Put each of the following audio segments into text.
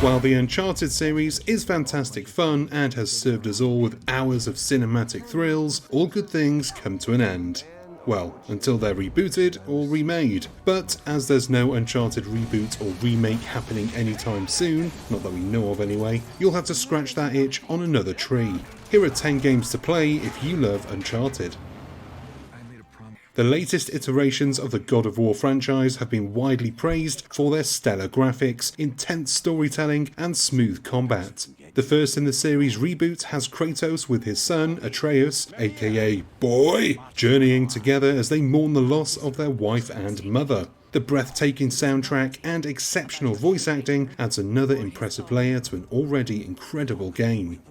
While the Uncharted series is fantastic fun and has served us all with hours of cinematic thrills, all good things come to an end. Well, until they're rebooted or remade. But as there's no Uncharted reboot or remake happening anytime soon, not that we know of anyway, you'll have to scratch that itch on another tree. Here are 10 games to play if you love Uncharted. The latest iterations of the God of War franchise have been widely praised for their stellar graphics, intense storytelling, and smooth combat. The first in the series reboot has Kratos with his son, Atreus, aka Boy, journeying together as they mourn the loss of their wife and mother. The breathtaking soundtrack and exceptional voice acting adds another impressive layer to an already incredible game.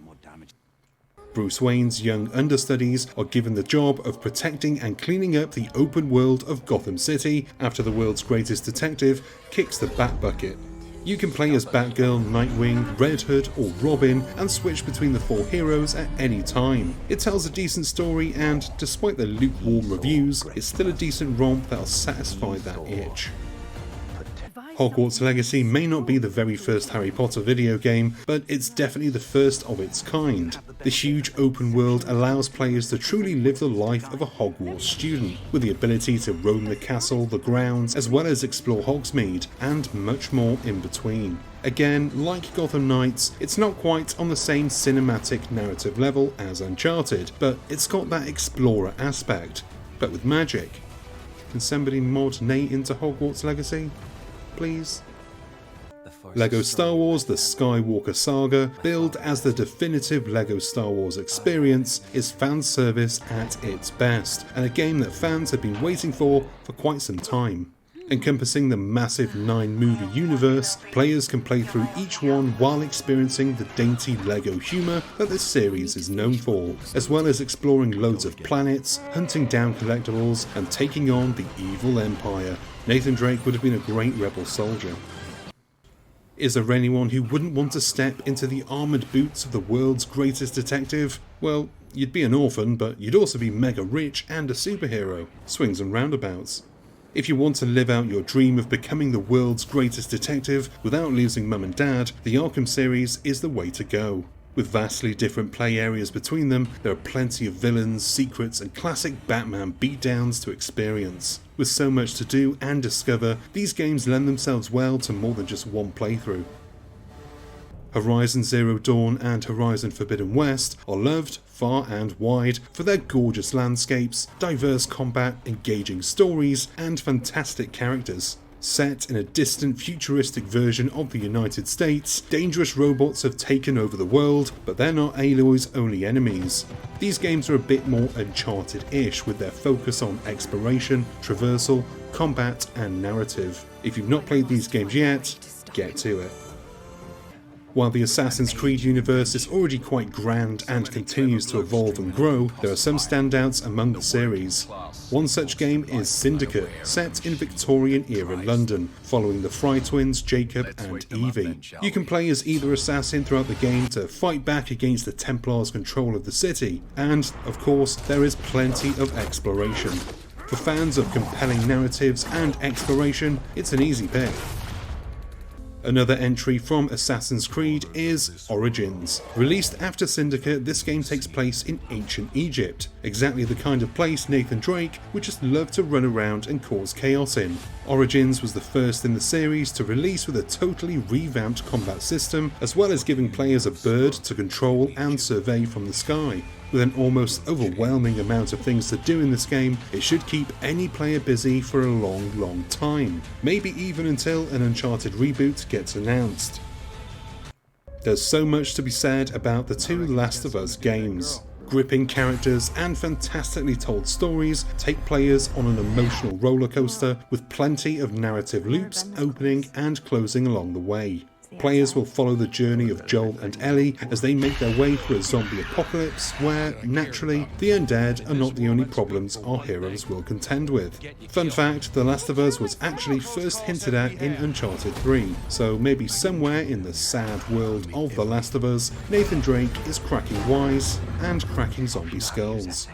Bruce Wayne's young understudies are given the job of protecting and cleaning up the open world of Gotham City after the world's greatest detective kicks the Bat Bucket. You can play as Batgirl, Nightwing, Red Hood or Robin and switch between the four heroes at any time. It tells a decent story and, despite the lukewarm reviews, it's still a decent romp that'll satisfy that itch. Hogwarts Legacy may not be the very first Harry Potter video game, but it's definitely the first of its kind. The huge open world allows players to truly live the life of a Hogwarts student, with the ability to roam the castle, the grounds, as well as explore Hogsmeade, and much more in between. Again, like Gotham Knights, it's not quite on the same cinematic narrative level as Uncharted, but it's got that explorer aspect, but with magic. Can somebody mod Nate into Hogwarts Legacy? Please? LEGO Star Wars The Skywalker Saga, billed as the definitive LEGO Star Wars experience, is fan service at its best, and a game that fans have been waiting for quite some time. Encompassing the massive 9-movie universe, players can play through each one while experiencing the dainty LEGO humour that this series is known for, as well as exploring loads of planets, hunting down collectibles, and taking on the evil Empire. Nathan Drake would have been a great rebel soldier. Is there anyone who wouldn't want to step into the armoured boots of the world's greatest detective? Well, you'd be an orphan, but you'd also be mega rich and a superhero. Swings and roundabouts. If you want to live out your dream of becoming the world's greatest detective without losing mum and dad, the Arkham series is the way to go. With vastly different play areas between them, there are plenty of villains, secrets, and classic Batman beatdowns to experience. With so much to do and discover, these games lend themselves well to more than just one playthrough. Horizon Zero Dawn and Horizon Forbidden West are loved far and wide for their gorgeous landscapes, diverse combat, engaging stories, and fantastic characters. Set in a distant futuristic version of the United States, dangerous robots have taken over the world, but they're not Aloy's only enemies. These games are a bit more Uncharted-ish with their focus on exploration, traversal, combat, and narrative. If you've not played these games yet, get to it. While the Assassin's Creed universe is already quite grand and continues to evolve and grow, there are some standouts among the series. One such game is Syndicate, set in Victorian-era London, following the Fry twins Jacob and Evie. You can play as either assassin throughout the game to fight back against the Templars' control of the city, and, of course, there is plenty of exploration. For fans of compelling narratives and exploration, it's an easy pick. Another entry from Assassin's Creed is Origins. Released after Syndicate, this game takes place in ancient Egypt, exactly the kind of place Nathan Drake would just love to run around and cause chaos in. Origins was the first in the series to release with a totally revamped combat system, as well as giving players a bird to control and survey from the sky. With an almost overwhelming amount of things to do in this game, it should keep any player busy for a long time, maybe even until an Uncharted reboot gets announced. There's so much to be said about the two Last of Us games. Gripping characters and fantastically told stories take players on an emotional roller coaster with plenty of narrative loops opening and closing along the way. Players will follow the journey of Joel and Ellie as they make their way through a zombie apocalypse where, naturally, the undead are not the only problems our heroes will contend with. Fun fact, The Last of Us was actually first hinted at in Uncharted 3, so maybe somewhere in the sad world of The Last of Us, Nathan Drake is cracking wise and cracking zombie skulls.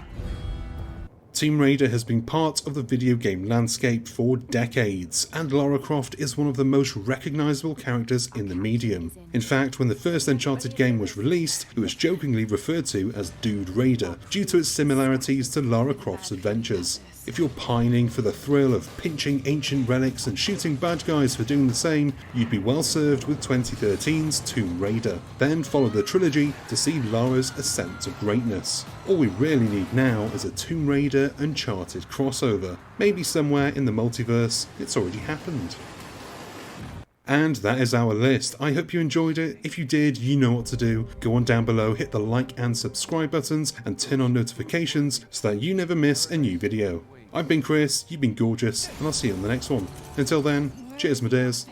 Tomb Raider has been part of the video game landscape for decades, and Lara Croft is one of the most recognisable characters in the medium. In fact, when the first Uncharted game was released, it was jokingly referred to as Dude Raider, due to its similarities to Lara Croft's adventures. If you're pining for the thrill of pinching ancient relics and shooting bad guys for doing the same, you'd be well served with 2013's Tomb Raider. Then follow the trilogy to see Lara's ascent to greatness. All we really need now is a Tomb Raider Uncharted crossover. Maybe somewhere in the multiverse, it's already happened. And that is our list. I hope you enjoyed it. If you did, you know what to do. Go on down below, hit the like and subscribe buttons, and turn on notifications so that you never miss a new video. I've been Chris, you've been gorgeous, and I'll see you on the next one. Until then, cheers my dears.